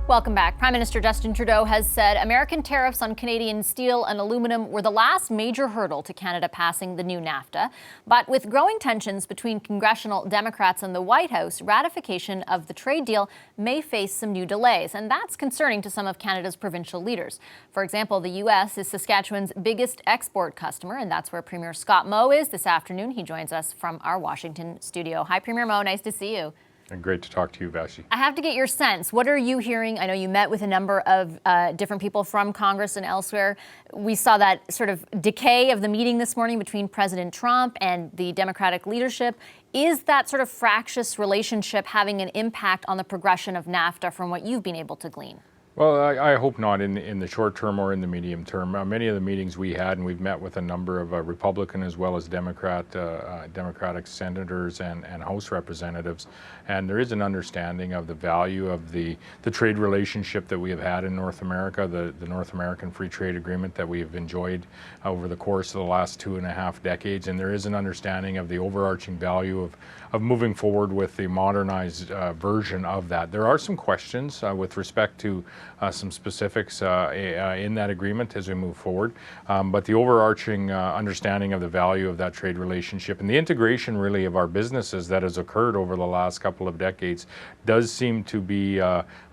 Welcome back. Prime Minister Justin Trudeau has said American tariffs on Canadian steel and aluminum were the last major hurdle to Canada passing the new NAFTA. But with growing tensions between congressional Democrats and the White House, ratification of the trade deal may face some new delays. And that's concerning to some of Canada's provincial leaders. For example, the U.S. is Saskatchewan's biggest export customer, and that's where Premier Scott Moe is this afternoon. He joins us from our Washington studio. Hi, Premier Moe. Nice to see you. And great to talk to you, Vashi. I have to get your sense. What are you hearing? I know you met with a number of different people from Congress and elsewhere. We saw that sort of decay of the meeting this morning between President Trump and the Democratic leadership. Is that sort of fractious relationship having an impact on the progression of NAFTA from what you've been able to glean? Well, I hope not in the short term or in the medium term. Many of the meetings we had, and we've met with a number of Republican as well as Democratic senators and House representatives, and there is an understanding of the value of the trade relationship that we have had in North America, the North American Free Trade Agreement that we have enjoyed over the course of the last 2.5 decades, and there is an understanding of the overarching value of moving forward with the modernized version of that. There are some questions with respect to some specifics in that agreement as we move forward. But the overarching understanding of the value of that trade relationship and the integration really of our businesses that has occurred over the last couple of decades does seem to be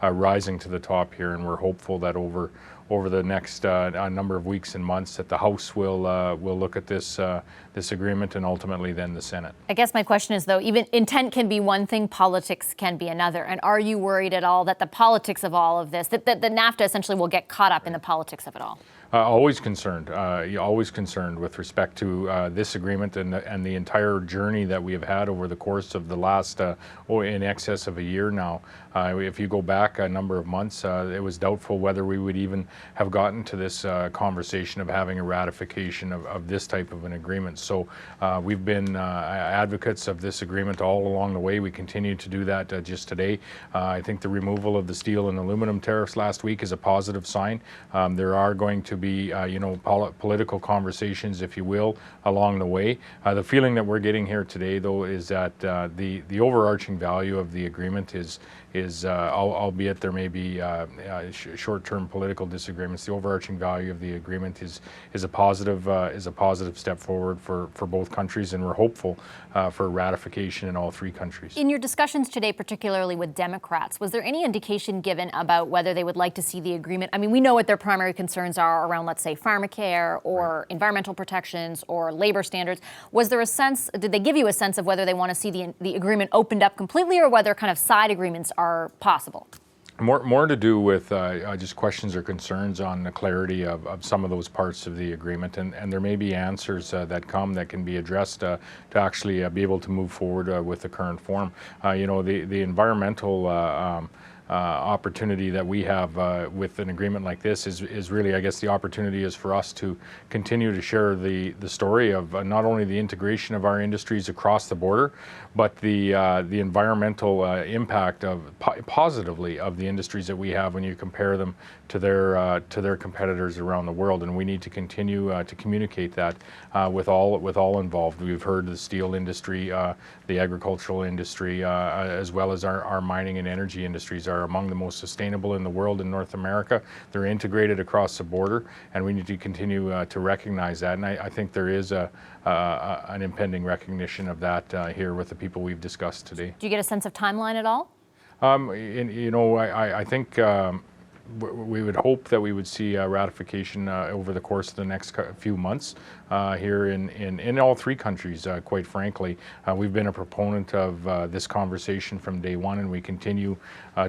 rising to the top here, and we're hopeful that over the next number of weeks and months that the House will look at this agreement and ultimately then the Senate. I guess my question is, though, even intent can be one thing, politics can be another. And are you worried at all that the politics of all of this, that the NAFTA essentially will get caught up in the politics of it all? Always concerned with respect to this agreement and the entire journey that we have had over the course of the last in excess of a year now. If you go back a number of months, it was doubtful whether we would even have gotten to this conversation of having a ratification of this type of an agreement. So we've been advocates of this agreement all along the way. We continue to do that just today. I think the removal of the steel and aluminum tariffs last week is a positive sign. There are going to be political conversations, if you will, along the way. The feeling that we're getting here today, though, is that the overarching value of the agreement is albeit there may be short-term political disagreements, the overarching value of the agreement is a positive step forward for both countries, and we're hopeful for ratification in all three countries. In your discussions today, particularly with Democrats, was there any indication given about whether they would like to see the agreement? I mean, we know what their primary concerns are around, let's say, pharmacare or environmental protections or labor standards. Was there a sense, did they give you a sense of whether they want to see the agreement opened up completely or whether kind of side agreements are possible? More to do with just questions or concerns on the clarity of some of those parts of the agreement, and there may be answers that can be addressed to actually be able to move forward with the current form. The environmental opportunity that we have with an agreement like this is really, I guess, the opportunity is for us to continue to share the story of not only the integration of our industries across the border, but the environmental impact positively of the industries that we have when you compare them to their competitors around the world. And we need to continue to communicate that with all involved. We've heard the steel industry, the agricultural industry, as well as our mining and energy industries are among the most sustainable in the world in North America. They're integrated across the border, and we need to continue to recognize that. And I think there is an impending recognition of that here with the people we've discussed today. Do you get a sense of timeline at all? I think we would hope that we would see ratification over the course of the next few months here in all three countries, quite frankly. We've been a proponent of this conversation from day one, and we continue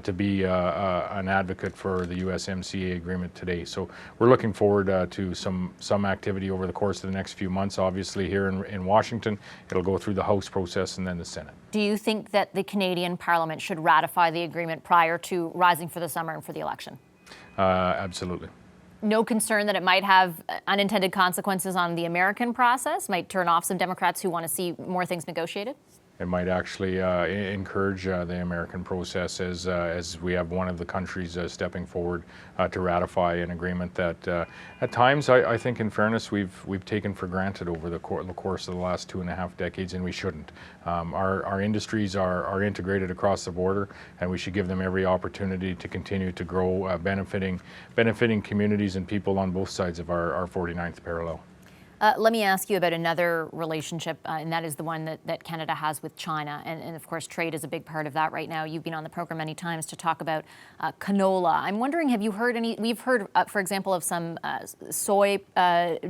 to be an advocate for the USMCA agreement today. So we're looking forward to some activity over the course of the next few months. Obviously here in Washington, it'll go through the House process and then the Senate. Do you think that the Canadian Parliament should ratify the agreement prior to rising for the summer and for the election? Absolutely. No concern that it might have unintended consequences on the American process, might turn off some Democrats who want to see more things negotiated? It might actually encourage the American process as we have one of the countries stepping forward to ratify an agreement that at times I think in fairness we've taken for granted over the course of the last 2.5 decades, and we shouldn't. Our industries are integrated across the border, and we should give them every opportunity to continue to grow, benefiting communities and people on both sides of our 49th parallel. Let me ask you about another relationship, and that is the one that Canada has with China. And of course, trade is a big part of that right now. You've been on the program many times to talk about canola. I'm wondering, have you heard any? We've heard, for example, of some soy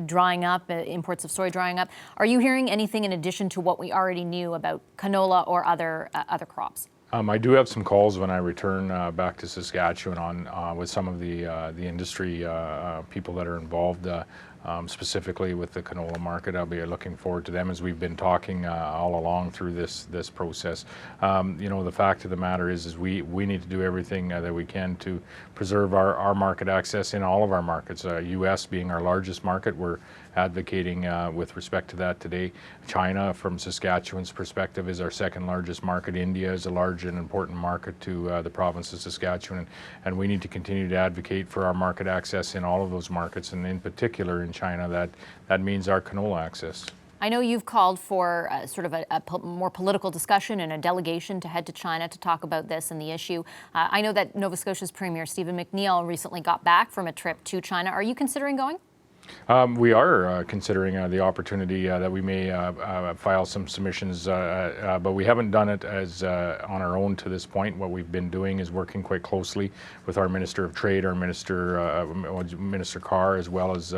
drying up, imports of soy drying up. Are you hearing anything in addition to what we already knew about canola or other crops? I do have some calls when I return back to Saskatchewan with some of the industry people that are involved. Specifically with the canola market. I'll be looking forward to them as we've been talking all along through this process. The fact of the matter is we need to do everything that we can to preserve our market access in all of our markets. U.S. being our largest market, we're advocating with respect to that today. China, from Saskatchewan's perspective, is our second largest market. India is a large and important market to the province of Saskatchewan, and we need to continue to advocate for our market access in all of those markets, and in particular in China, that means our canola access. I know you've called for sort of a more political discussion and a delegation to head to China to talk about this and the issue. I know that Nova Scotia's Premier Stephen McNeil recently got back from a trip to China. Are you considering going? We are considering the opportunity that we may file some submissions, but we haven't done it as on our own to this point. What we've been doing is working quite closely with our Minister of Trade, our Minister Carr, as well as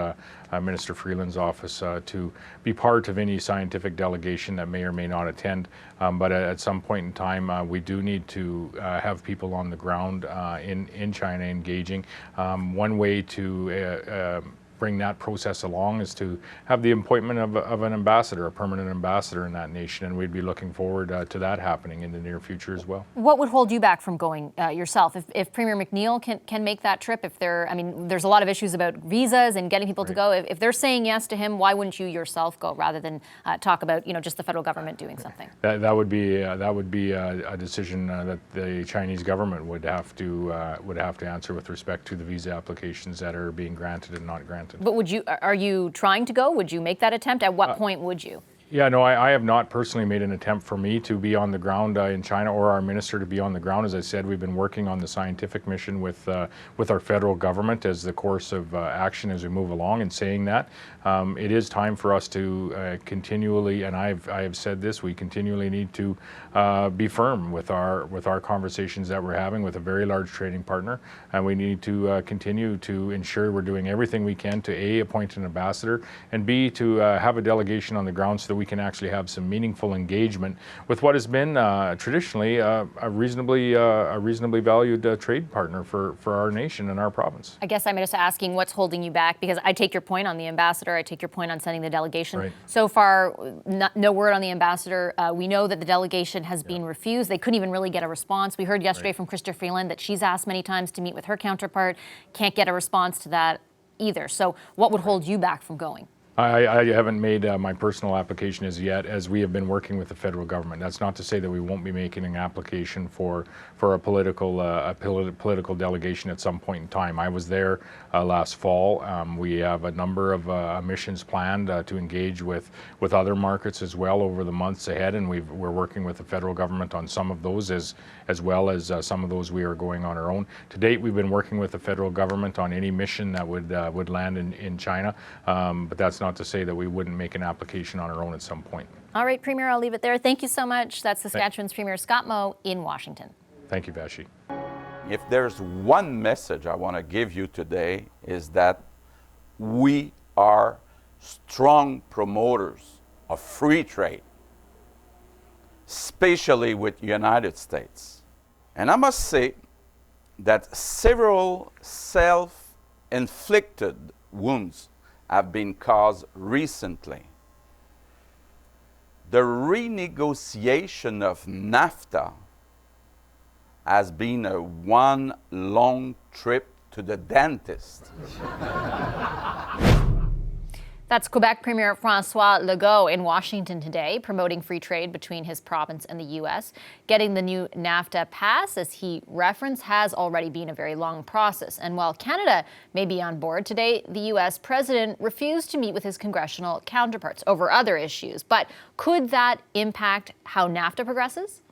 Minister Freeland's office to be part of any scientific delegation that may or may not attend. But at some point in time, we do need to have people on the ground in China engaging. One way to bring that process along is to have the appointment of an ambassador, a permanent ambassador in that nation, and we'd be looking forward to that happening in the near future as well. What would hold you back from going yourself? If Premier McNeil can make that trip, there's a lot of issues about visas and getting people to go. If they're saying yes to him, why wouldn't you yourself go rather than talk about just the federal government doing something? That would be a decision that the Chinese government would have to answer with respect to the visa applications that are being granted and not granted. But are you trying to go? Would you make that attempt? At what point would you? Yeah, no, I have not personally made an attempt for me to be on the ground in China or our minister to be on the ground. As I said, we've been working on the scientific mission with our federal government as the course of action as we move along. And saying that, it is time for us to continually, and I have said this, we continually need to be firm with our conversations that we're having with a very large trading partner, and we need to continue to ensure we're doing everything we can to A, appoint an ambassador, and B, to have a delegation on the ground so that we can actually have some meaningful engagement with what has been traditionally a reasonably valued trade partner for our nation and our province. I guess I'm just asking what's holding you back, because I take your point on the ambassador, I take your point on sending the delegation. Right. So far, no word on the ambassador. We know that the delegation has been refused. They couldn't even really get a response. We heard yesterday from Krista Freeland that she's asked many times to meet with her counterpart, can't get a response to that either. So what would hold you back from going? I haven't made my personal application as yet, as we have been working with the federal government. That's not to say that we won't be making an application for a political delegation at some point in time. I was there last fall. We have a number of missions planned to engage with other markets as well over the months ahead, and we're working with the federal government on some of those as well as some of those we are going on our own. To date, we've been working with the federal government on any mission that would land in China, but that's not to say that we wouldn't make an application on our own at some point. All right, Premier, I'll leave it there. Thank you so much. That's Saskatchewan's Premier Scott Moe in Washington. Thank you, Vashi. If there's one message I want to give you today, is that we are strong promoters of free trade, especially with the United States. And I must say that several self-inflicted wounds have been caused recently. The renegotiation of NAFTA has been one long trip to the dentist. That's Quebec Premier François Legault in Washington today, promoting free trade between his province and the U.S. Getting the new NAFTA passed, as he referenced, has already been a very long process. And while Canada may be on board today, the U.S. president refused to meet with his congressional counterparts over other issues. But could that impact how NAFTA progresses?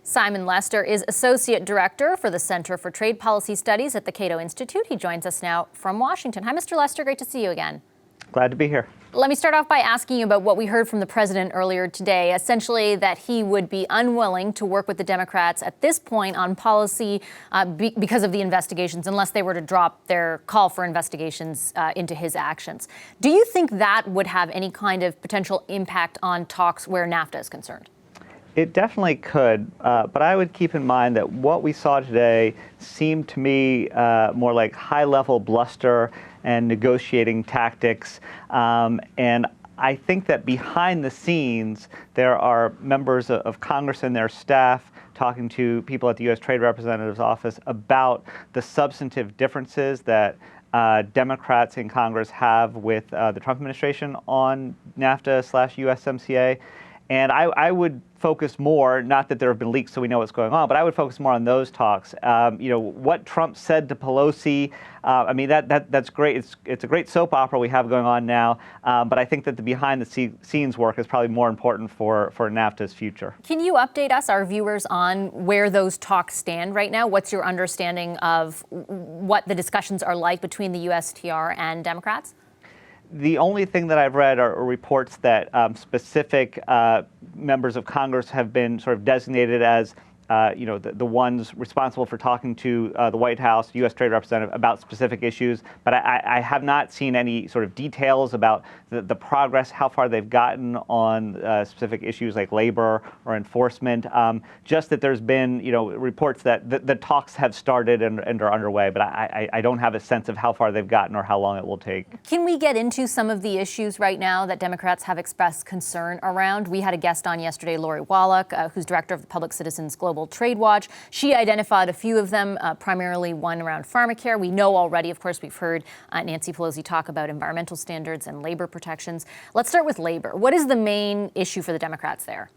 Simon Lester is Associate Director for the Center for Trade Policy Studies at the Cato Institute. He joins us now from Washington. Hi, Mr. Lester. Great to see you again. Glad to be here. Let me start off by asking you about what we heard from the president earlier today, essentially that he would be unwilling to work with the Democrats at this point on policy because of the investigations, unless they were to drop their call for investigations into his actions. Do you think that would have any kind of potential impact on talks where NAFTA is concerned? It definitely could, but I would keep in mind that what we saw today seemed to me more like high-level bluster and negotiating tactics. And I think that behind the scenes, there are members of Congress and their staff talking to people at the U.S. Trade Representative's office about the substantive differences that Democrats in Congress have with the Trump administration on NAFTA/USMCA. And I would focus more, not that there have been leaks so we know what's going on, but I would focus more on those talks. What Trump said to Pelosi, that's great. It's a great soap opera we have going on now, but I think that the behind-the-scenes work is probably more important for NAFTA's future. Can you update us, our viewers, on where those talks stand right now? What's your understanding of what the discussions are like between the USTR and Democrats? The only thing that I've read are reports that specific members of Congress have been sort of designated as the ones responsible for talking to the White House, U.S. Trade Representative, about specific issues. But I have not seen any sort of details about the progress, how far they've gotten on specific issues like labor or enforcement. Just that there's been, reports that the talks have started and are underway. But I don't have a sense of how far they've gotten or how long it will take. Can we get into some of the issues right now that Democrats have expressed concern around? We had a guest on yesterday, Lori Wallach, who's director of the Public Citizens Global Trade Watch. She identified a few of them, primarily one around pharmacare. We know already, of course, we've heard Nancy Pelosi talk about environmental standards and labor protections. Let's start with labor. What is the main issue for the Democrats there?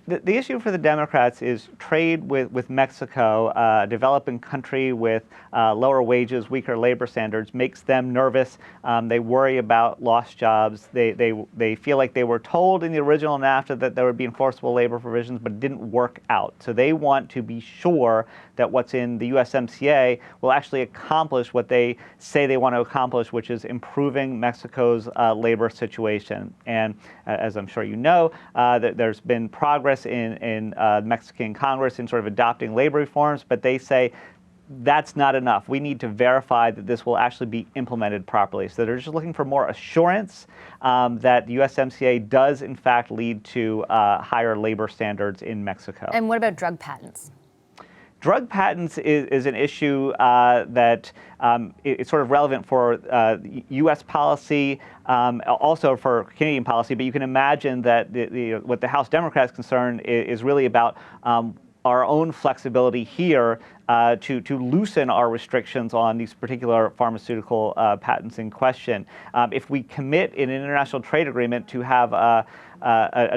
The issue for the Democrats is trade with Mexico, a developing country with lower wages, weaker labor standards, makes them nervous. They worry about lost jobs. They feel like they were told in the original NAFTA that there would be enforceable labor provisions, but it didn't work out. So they want to be sure that what's in the USMCA will actually accomplish what they say they want to accomplish, which is improving Mexico's labor situation. And as I'm sure you know, there's been progress in Mexican Congress in sort of adopting labor reforms, but they say that's not enough. We need to verify that this will actually be implemented properly. So they're just looking for more assurance that the USMCA does in fact lead to higher labor standards in Mexico. And what about drug patents? Drug patents is an issue that is sort of relevant for U.S. policy, also for Canadian policy. But you can imagine that what the House Democrats' concern is really about our own flexibility here to loosen our restrictions on these particular pharmaceutical patents in question. If we commit in an international trade agreement to have a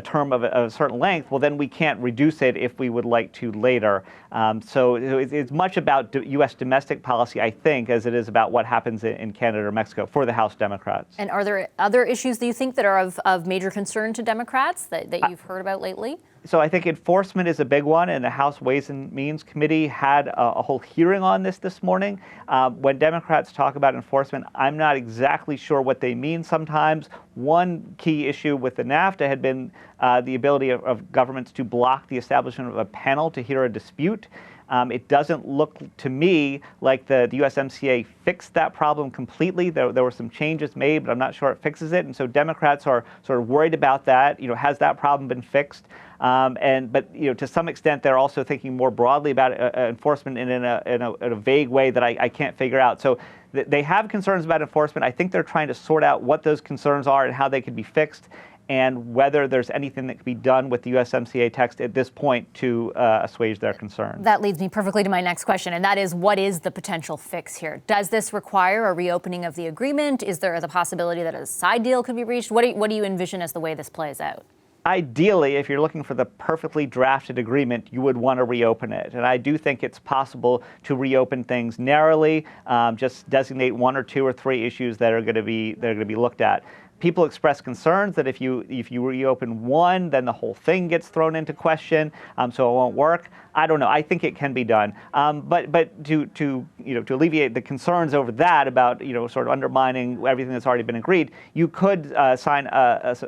term of a certain length, well, then we can't reduce it if we would like to later. So it's much about U.S. domestic policy, I think, as it is about what happens in Canada or Mexico for the House Democrats. And are there other issues that you think that are of major concern to Democrats that you've heard about lately? So I think enforcement is a big one, and the House Ways and Means Committee had a whole hearing on this morning. When Democrats talk about enforcement, I'm not exactly sure what they mean sometimes. One key issue with the NAFTA had been the ability of governments to block the establishment of a panel to hear a dispute. It doesn't look to me like the USMCA fixed that problem completely. There were some changes made, but I'm not sure it fixes it. And so Democrats are sort of worried about that. Has that problem been fixed? But to some extent, they're also thinking more broadly about enforcement in a vague way that I can't figure out. So they have concerns about enforcement. I think they're trying to sort out what those concerns are and how they could be fixed. and whether there's anything that can be done with the USMCA text at this point to assuage their concerns. That leads me perfectly to my next question, and that is, what is the potential fix here? Does this require a reopening of the agreement? Is there the possibility that a side deal could be reached? What do you envision as the way this plays out? Ideally, if you're looking for the perfectly drafted agreement, you would want to reopen it. And I do think it's possible to reopen things narrowly, just designate 1 or 2 or 3 issues that are going to be looked at. People express concerns that if you reopen one, then the whole thing gets thrown into question, so it won't work. I don't know. I think it can be done, but to alleviate the concerns over that about sort of undermining everything that's already been agreed, you could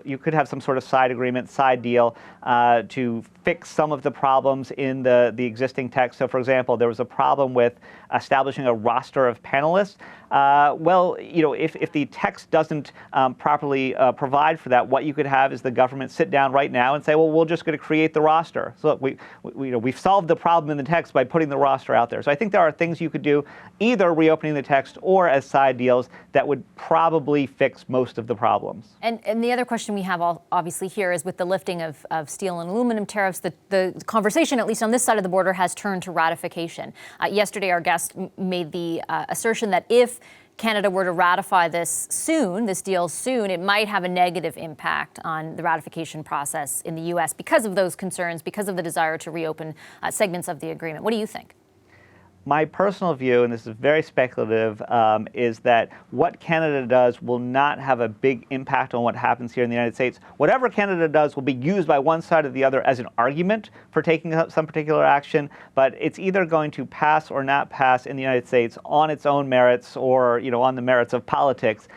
you could have some sort of side agreement, side deal to fix some of the problems in the existing text. So, for example, there was a problem with establishing a roster of panelists. Well, if the text doesn't properly provide for that, what you could have is the government sit down right now and say, well, we're just going to create the roster. So look, we've solved the problem in the text by putting the roster out there. So I think there are things you could do, either reopening the text or as side deals, that would probably fix most of the problems. And the other question we have obviously here is, with the lifting of steel and aluminum tariffs, the conversation, at least on this side of the border, has turned to ratification. Yesterday, our guest made the assertion that if Canada were to ratify this deal soon, it might have a negative impact on the ratification process in the U.S. because of those concerns, because of the desire to reopen segments of the agreement. What do you think? My personal view, and this is very speculative, is that what Canada does will not have a big impact on what happens here in the United States. Whatever Canada does will be used by one side or the other as an argument for taking some particular action, but it's either going to pass or not pass in the United States on its own merits, or on the merits of politics.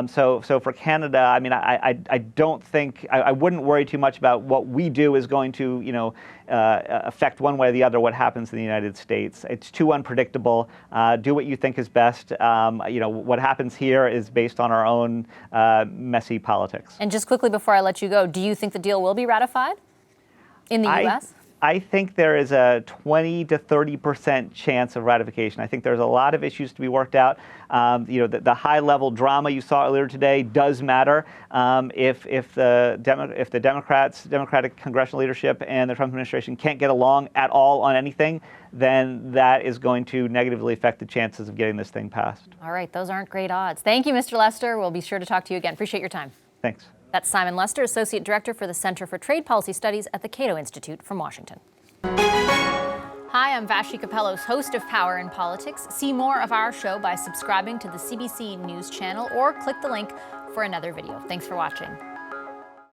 So for Canada, I mean, I don't think, I wouldn't worry too much about what we do is going to, affect one way or the other what happens in the United States. It's too unpredictable. Do what you think is best. What happens here is based on our own messy politics. And just quickly before I let you go, do you think the deal will be ratified in the U.S.? I think there is a 20 to 30% chance of ratification. I think there's a lot of issues to be worked out. The high-level drama you saw earlier today does matter. If the Democratic congressional leadership and the Trump administration can't get along at all on anything, then that is going to negatively affect the chances of getting this thing passed. All right, those aren't great odds. Thank you, Mr. Lester. We'll be sure to talk to you again. Appreciate your time. Thanks. That's Simon Lester, Associate Director for the Center for Trade Policy Studies at the Cato Institute from Washington. Hi, I'm Vashi Capellos, host of Power in Politics. See more of our show by subscribing to the CBC News channel or click the link for another video. Thanks for watching.